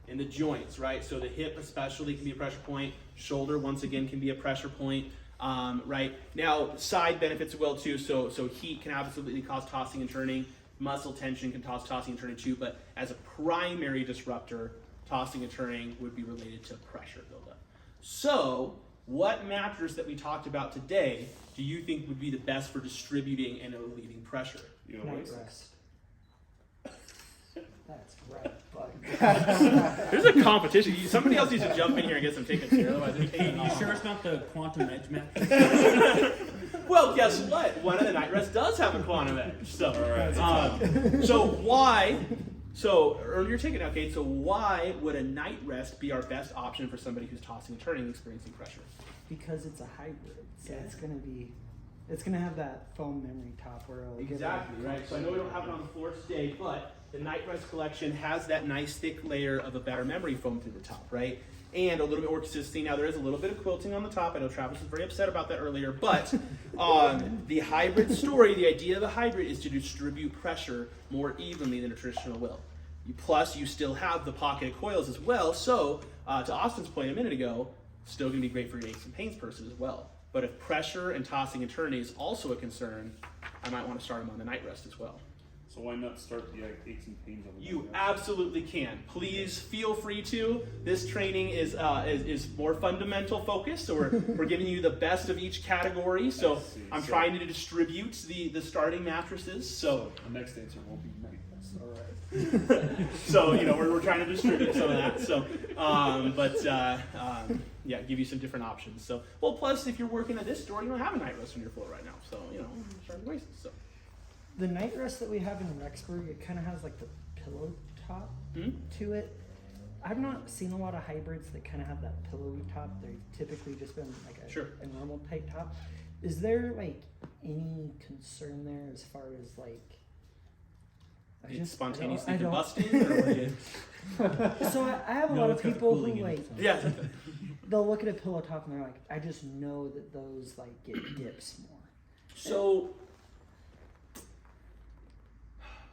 In the joints, right? So the hip especially can be a pressure point. Shoulder, once again, can be a pressure point, right? Now, side benefits as well, too. So heat can absolutely cause tossing and turning. Muscle tension can cause tossing and turning, too. But as a primary disruptor, tossing and turning would be related to pressure buildup. So what mattress that we talked about today do you think would be the best for distributing and relieving pressure? You know, Night like, rest. That's right, bud. There's a competition. Somebody else needs to jump in here and get some tickets here. Otherwise, it's Hey, taking you off. sure it's not the quantum edge mattress? Well, guess what? One of the night rests does have a quantum edge. So, so earn your ticket now, Kate. So why would a night rest be our best option for somebody who's tossing and turning, experiencing pressure? Because it's a hybrid, so it's gonna have that foam memory top where it'll give it Exactly, right? So I know we don't have it on the floor today, but the night rest collection has that nice thick layer of a better memory foam through the top, right? And a little bit more consistency. Now there is a little bit of quilting on the top. I know Travis was very upset about that earlier, but the hybrid story, the idea of the hybrid is to distribute pressure more evenly than a traditional will. Plus, you still have the pocketed coils as well. So, to Austin's point a minute ago, still going to be great for your aches and pains person as well. But if pressure and tossing and turning is also a concern, I might want to start them on the night rest as well. so why not start the aches and pains on the You night rest? absolutely can. Please feel free to. This training is more fundamental focused, so we're giving you the best of each category. So I see. I'm So- trying to distribute the starting mattresses. So the next answer won't be night rest. All right. so we're trying to distribute some of that. So yeah, give you some different options. So plus if you're working at this store, you don't have a night rest on your floor right now. So start the races. So. The night rest that we have in Rexburg, it kind of has like the pillow top to it. I've not seen a lot of hybrids that kind of have that pillowy top. They've typically just been like a normal tight top. Is there like any concern there as far as like Spontaneously I don't- combusting? Or what do you- So I have a No, lot it's of got the people who cooling in like it, so. yeah. they'll look at a pillow top and they're like, I just know that those like get dips more. So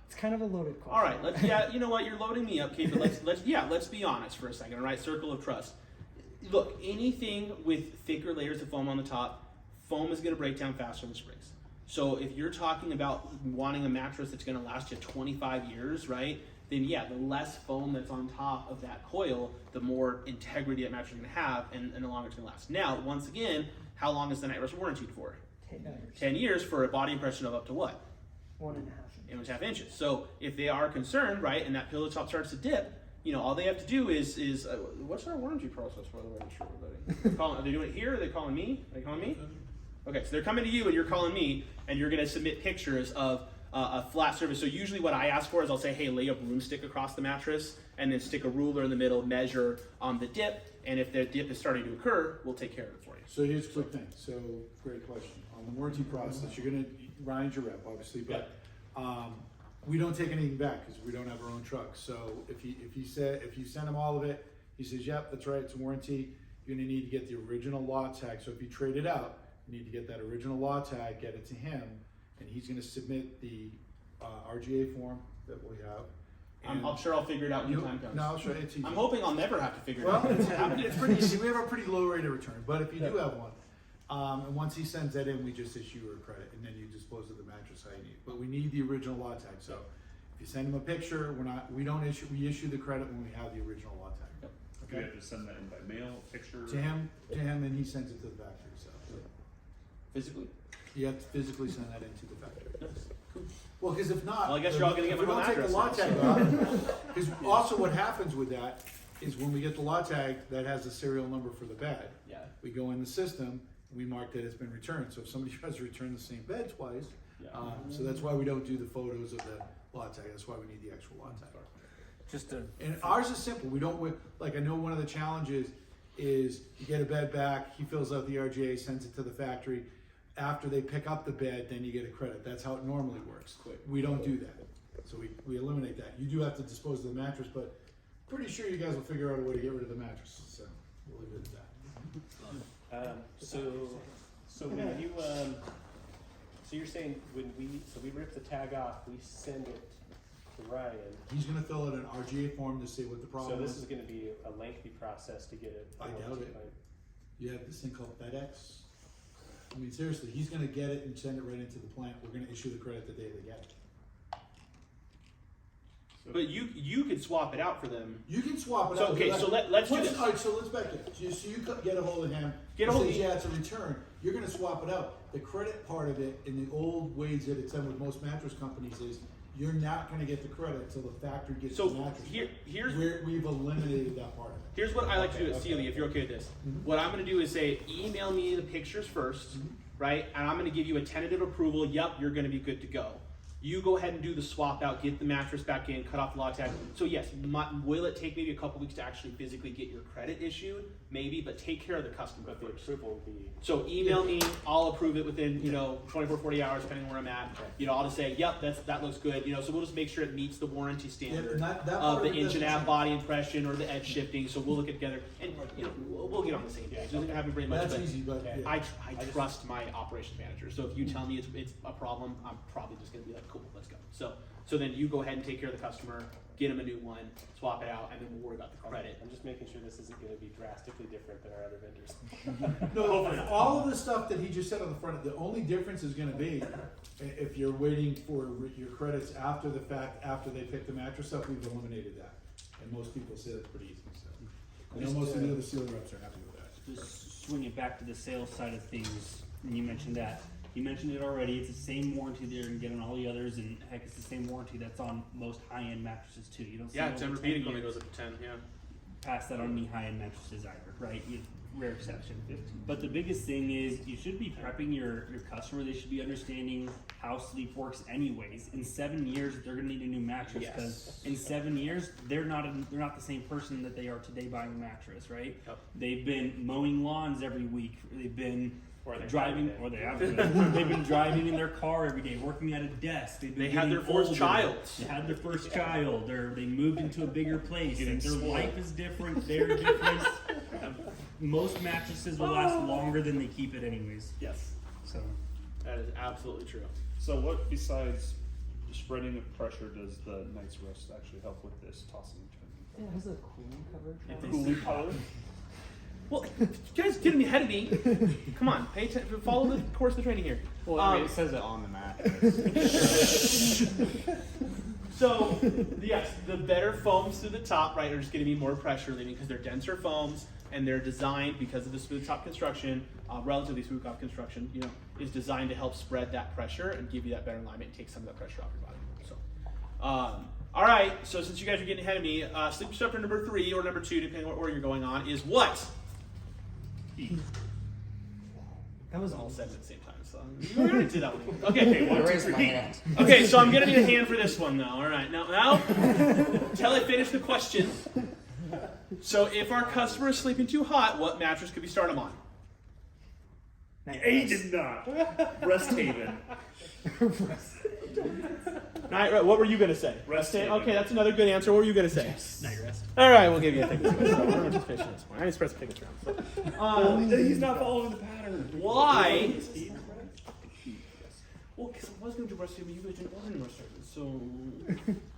It's kind of a loaded question. all right, you know what? You're loading me up, Kate. But let's be honest for a second. All right, circle of trust. Look, anything with thicker layers of foam on the top, foam is going to break down faster than springs. So if you're talking about wanting a mattress that's going to last you 25 years, right? Then yeah, the less foam that's on top of that coil, the more integrity that mattress is going to have, and the longer it's going to last. Now, once again, how long is the night rest warranted for? 10 years. 10 years for a body impression of up to what? 1.5 inches. 1.5 inches. So if they are concerned, right, and that pillow top starts to dip, all they have to do is what's our warranty process, by the way? I'm sure everybody. Are they doing it here? Are they calling me? Are they calling me? Okay, so they're coming to you and you're calling me, and you're going to submit pictures of a flat surface. So usually what I ask for is I'll say, hey, lay a broomstick across the mattress and then stick a ruler in the middle, measure the dip, and if the dip is starting to occur, we'll take care of it for you. So here's a quick thing. So great question. On the warranty process, you're gonna, Ryan's your rep, obviously, but we don't take anything back because we don't have our own truck. So if you send him all of it, he says, yep, that's right, it's a warranty. You're gonna need to get the original law tag. So if you trade it out, you need to get that original law tag, get it to him, and he's gonna submit the RGA form that we have, I'm sure I'll figure it out when the time comes. No, I'll show you. It's easy. I'm hoping I'll never have to figure it Well, out. it's pretty easy. We have a pretty low rate of return, but if you do have one, and once he sends that in, we just issue a credit, and then you dispose of the mattress how you need. But we need the original lot tag. So if you send him a picture, we issue the credit when we have the original lot tag. Do we have to send that in by mail, picture? To him, and he sends it to the factory. So Physically? you have to physically send that into the factory. Well, because if not, Well, I guess you're all gonna get if we my don't take the mattress lot now, tag off. Because also what happens with that is when we get the lot tag that has the serial number for the bed, Yeah. we go in the system, we mark that it's been returned. So if somebody tries to return the same bed twice, so that's why we don't do the photos of the lot tag. That's why we need the actual lot tag. And ours is simple. We don't like I know one of the challenges is you get a bed back, he fills out the RGA, sends it to the factory. After they pick up the bed, then you get a credit. That's how it normally works. We don't do that. So we eliminate that. You do have to dispose of the mattress, but pretty sure you guys will figure out a way to get rid of the mattress. So we'll leave it at that. So when you so you're saying when we rip the tag off, we send it to Ryan. He's gonna fill out an RGA form to say what the problem So is. this is going to be a lengthy process to get it. I doubt it. You have this thing called FedEx. I mean, seriously, he's gonna get it and send it right into the plant. We're gonna issue the credit the day they get it. But you could swap it out for them. You can swap it So, out. okay, so let's do this. All right, so let's back it. So you get a hold of him. Get a hold he of says, me. yeah, it's a return. You're gonna swap it out. The credit part of it, in the old ways that it's done with most mattress companies, is you're not gonna get the credit until the factory gets So the mattress. here's We've eliminated that part of it. Here's what I like to do at Celia, if you're okay with this. What I'm going to do is say, email me the pictures first, right? And I'm going to give you a tentative approval. Yep, you're going to be good to go. You go ahead and do the swap out, get the mattress back in, cut off the lot tag. So yes, will it take maybe a couple weeks to actually physically get your credit issued? Maybe, but take care of the customer But the first. approval will be. So email me, I'll approve it within, 24, 40 hours, depending where I'm at. I'll just say, yep, that looks good. So we'll just make sure it meets the warranty standard and that part of the of it engine doesn't app change. body impression or the edge shifting. So we'll look at together and, we'll get on the same page. It doesn't have to be very much, That's but easy, but yeah. I trust my operations manager. So if you tell me it's a problem, I'm probably just gonna be like, cool, let's go. So then you go ahead and take care of the customer, get them a new one, swap it out, and then we'll worry about the credit. I'm just making sure this isn't going to be drastically different than our other vendors. No, all of the stuff that he just said on the front, the only difference is gonna be if you're waiting for your credits after the fact, after they pick the mattress up, we've eliminated that. And most people say that's pretty easy, so. I know most of the other seal reps are happy with that. Just swing it back to the sales side of things, and you mentioned that. You mentioned it already, it's the same warranty there and get on all the others, and heck, it's the same warranty that's on most high-end mattresses too. You don't see Yeah, over 10 10 repeating when it years goes up to 10, yeah. past that on any high-end mattresses either, right? Rare exception. But the biggest thing is you should be prepping your customer. They should be understanding how sleep works anyways. In 7 years, they're gonna need a new mattress because in 7 years, they're not the same person that they are today buying a mattress, right? Yep. They've been mowing lawns every week. They've been Or they're driving, driving or they have been. They've been driving in their car every day, working at a desk. They've been They had their getting first older. child. They had their first child. They moved into a bigger place. Getting And their spoiled. life is different. They're different. Most mattresses will last longer than they keep it anyways. Yes. So That is absolutely true. So what besides spreading of pressure does the Night's Rest actually help with this tossing and It has a cooling cover. If turning? Cooling power? Well, you guys getting ahead of me. Come on, pay attention. Follow the course of the training here. It says it on the mat. So, yes, the better foams through the top, right, are just going to be more pressure leaving because they're denser foams and they're designed because of the smooth top construction, relatively smooth top construction, is designed to help spread that pressure and give you that better alignment and take some of that pressure off your body. So, all right. So since you guys are getting ahead of me, sleep disruptor number 3 or number 2, depending on what order you're going on, is what? That was All all. said at the same time. So we already did that one. Okay. I raised my hand. Okay, so I'm gonna need a hand for this one, though. All right, now, until I finish the question. So, if our customer is sleeping too hot, what mattress could we start them on? He did not. Rest Haven. Right, what were you gonna say? Rest Okay, Haven. that's another good answer. What were you gonna say? night rest. All right, we'll give you a thing. We're just finishing this point. I need to press the tickets around. He's not following the pattern. Why? Well, because I was gonna do rest haven, but you guys didn't order any rest haven, so.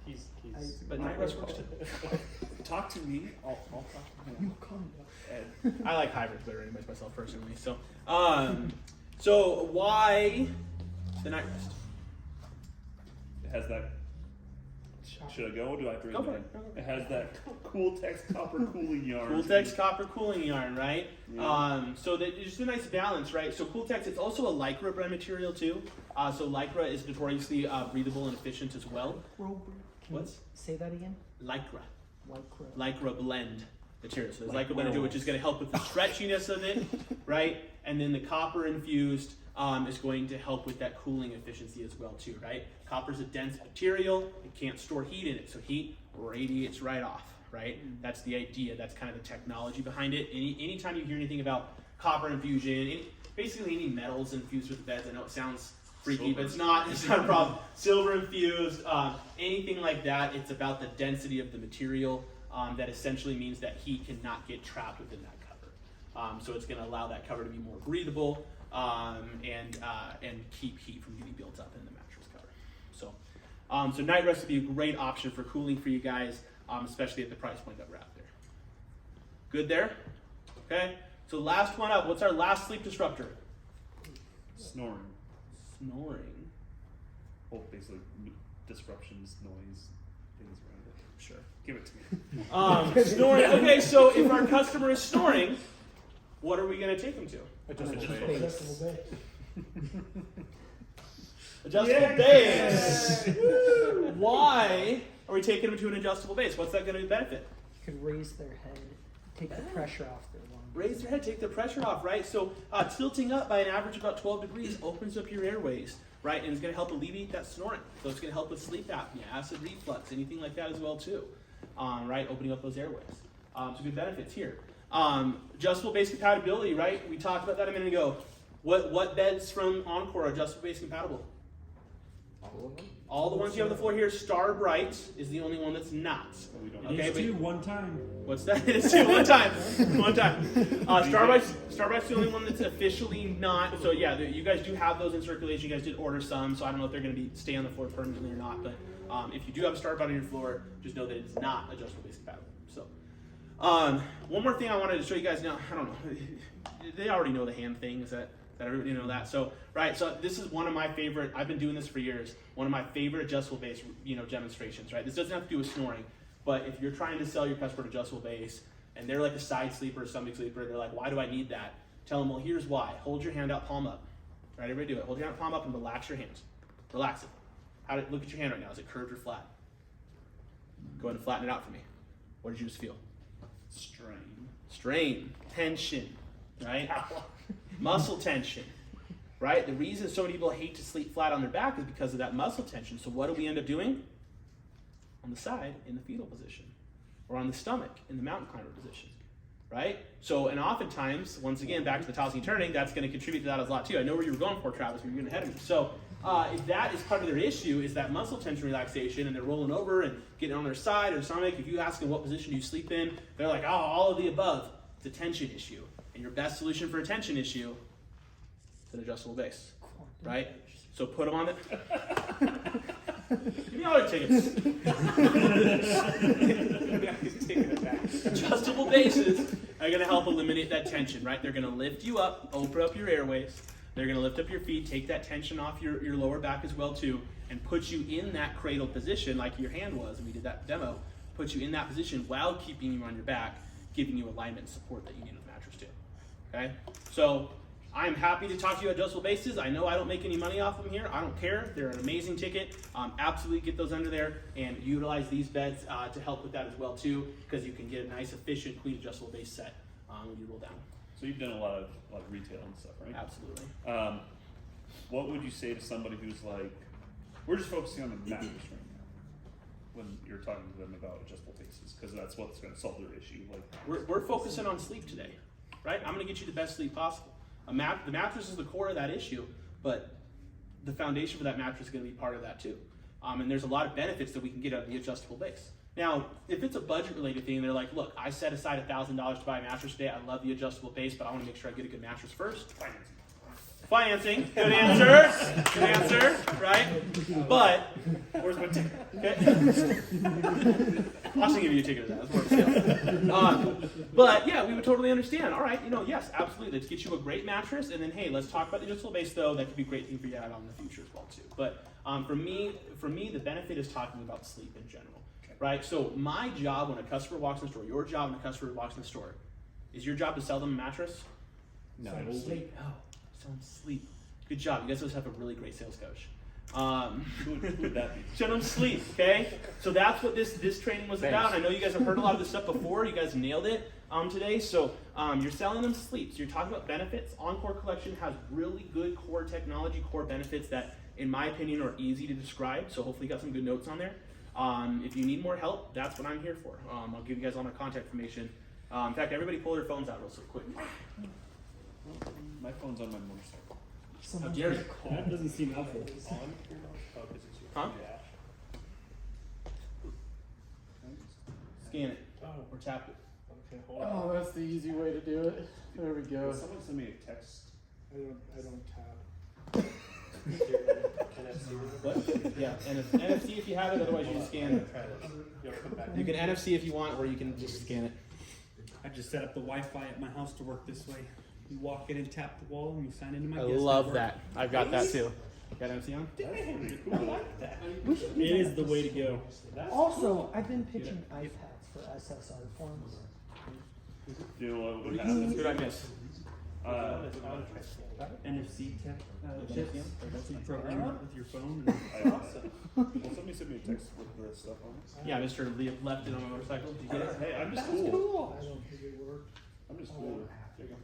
He's But night Nitress works too. Talk to me. I'll talk to him. I like hybrids better anyways myself personally. So, so why the night rest? It has that. Should I go? Or do I have to read Go for it? it. Go for it. It has that Cooltex copper cooling yarn. Cooltex copper cooling yarn, right? Yeah. So that it's just a nice balance, right? So Cooltex, it's also a Lycra brand material too. So Lycra is notoriously breathable and efficient as well. Can What's? you say that again? Lycra. Lycra. Lycra blend material. So there's Like Lycra blend, which is going to help with the stretchiness of it, right? And then the copper infused is going to help with that cooling efficiency as well too, right? Copper is a dense material; it can't store heat in it, so heat radiates right off, right? That's the idea. That's kind of the technology behind it. Anytime you hear anything about copper infusion, basically any metals infused with the beds, I know it sounds freaky, but it's not. It's not a problem. Silver infused, anything like that. It's about the density of the material. That essentially means that heat cannot get trapped within that cover. So it's going to allow that cover to be more breathable and keep heat from getting built up in the mattress cover. So night rest would be a great option for cooling for you guys, especially at the price point that we're at there. Good there? Okay. So last one up. What's our last sleep disruptor? Snoring. Snoring. Well, basically disruptions, noise, things around it. Sure. Give it to me. Snoring. Okay, so if our customer is snoring, what are we going to take them to? Adjustable base. Adjustable base. Why are we taking them to an adjustable base? What's that going to benefit? You could raise their head, take the pressure off their lungs. Raise their head, take the pressure off, right? So tilting up by an average of about 12 degrees opens up your airways, right? And it's going to help alleviate that snoring. So it's going to help with sleep apnea, acid reflux, anything like that as well too, right? Opening up those airways. So good benefits here. Adjustable base compatibility, right? We talked about that a minute ago. What beds from Encore are adjustable base compatible? All of them? All the ones you have on the floor here, Star Bright is the only one that's not. We don't Okay, It's but- two, one time. What's that? It's two, one time. One time. Starbright's the only one that's officially not. So yeah, you guys do have those in circulation. You guys did order some, so I don't know if they're going to stay on the floor permanently or not. But if you do have a Starbright on your floor, just know that it's not adjustable base compatible. So one more thing I wanted to show you guys now. I don't know. They already know the hand thing. Is that everybody know that? So right. So this is one of my favorite. I've been doing this for years. One of my favorite adjustable base demonstrations. Right. This doesn't have to do with snoring. But if you're trying to sell your customer an adjustable base, and they're like a side sleeper or stomach sleeper, they're like, why do I need that? Tell them, well, here's why. Hold your hand out, palm up. Right, everybody do it. Hold your hand out, palm up, and relax your hands. Relax it. Look at your hand right now. Is it curved or flat? Go ahead and flatten it out for me. What did you just feel? Strain. Tension. Right? Muscle tension. Right? The reason so many people hate to sleep flat on their back is because of that muscle tension. So what do we end up doing? On the side in the fetal position, or on the stomach in the mountain climber position, right? So, and oftentimes, once again, back to the tossing and turning, that's going to contribute to that a lot too. I know where you were going for, Travis, but you're going ahead of me. So, if that is part of their issue, is that muscle tension relaxation, and they're rolling over and getting on their side or stomach, if you ask them what position do you sleep in, they're like, oh, all of the above. It's a tension issue. And your best solution for a tension issue is an adjustable base, right? So put them on it. Give me all your tickets. Adjustable bases are going to help eliminate that tension, right? They're going to lift you up, open up your airways. They're going to lift up your feet, take that tension off your lower back as well too, and put you in that cradle position like your hand was, and we did that demo. Put you in that position while keeping you on your back, giving you alignment and support that you need with the mattress too. Okay? So I'm happy to talk to you about adjustable bases. I know I don't make any money off them here. I don't care. They're an amazing ticket. Absolutely get those under there and utilize these beds to help with that as well too, because you can get a nice, efficient, queen adjustable base set when you roll down. So you've done a lot of retail and stuff, right? Absolutely. What would you say to somebody who's like, we're just focusing on the mattress right now, when you're talking to them about adjustable bases, because that's what's going to solve their issue. Like We're focusing on sleep today, right? I'm going to get you the best sleep possible. The mattress is the core of that issue, but the foundation for that mattress is going to be part of that too. And there's a lot of benefits that we can get out of the adjustable base. Now, if it's a budget-related thing, they're like, look, I set aside $1,000 to buy a mattress today. I love the adjustable base, but I want to make sure I get a good mattress first. Financing. Good answer. Good answer. Right? But where's my ticket? Okay. I'll give you a ticket of that. That's more of a sale. But yeah, we would totally understand. All right, yes, absolutely. Let's get you a great mattress, and then hey, let's talk about the adjustable base though. That could be a great thing for you to add on in the future as well too. But for me, the benefit is talking about sleep in general, right? So my job when a customer walks in the store, your job when a customer walks in the store, is your job to sell them a mattress? No. Sleep. No, sell them sleep. Good job. You guys always have a really great sales coach. Who would that be? Show them sleep, okay? So that's what this training was about. I know you guys have heard a lot of this stuff before. You guys nailed it today. So you're selling them sleep. So you're talking about benefits. Encore Collection has really good core technology, core benefits that, in my opinion, are easy to describe. So hopefully you got some good notes on there. If you need more help, that's what I'm here for. I'll give you guys all my contact information. In fact, everybody pull their phones out real quick. My phone's on my motorcycle. How dare you? That doesn't seem helpful. Huh? Scan it or tap it. Okay, hold on. Oh, that's the easy way to do it. There we go. Can someone send me a text? I don't tab. What? Yeah, NFC if you have it, otherwise you can scan it. You can NFC if you want, or you can just scan it. I just set up the Wi-Fi at my house to work this way. You walk in and tap the wall, and you sign into my I guest love network. that. I've got that too. Got NFC on? We should It is the way to go. Also, I've been pitching iPads for SSR forms. Do you know what would happen? Who did I miss? NFC tech chips. That's you program it with your phone. Well, somebody sent me a text with the stuff on it. Yeah, Mr. Lee left it on my motorcycle. Did you get it? Hey, I'm just That's cool. cool. I don't think it worked. I'm just cool. There you go.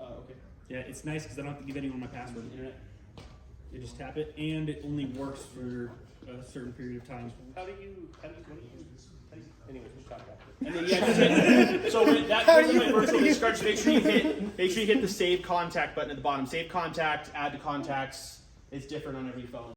Okay. Yeah, it's nice because I don't have to give anyone my password on the internet. You just tap it, and it only works for a certain period of time. Anyways, we'll talk about it. And then yeah, just so when that goes in my virtual discard, just make sure you hit the save contact button at the bottom. Save contact, add to contacts. It's different on every phone.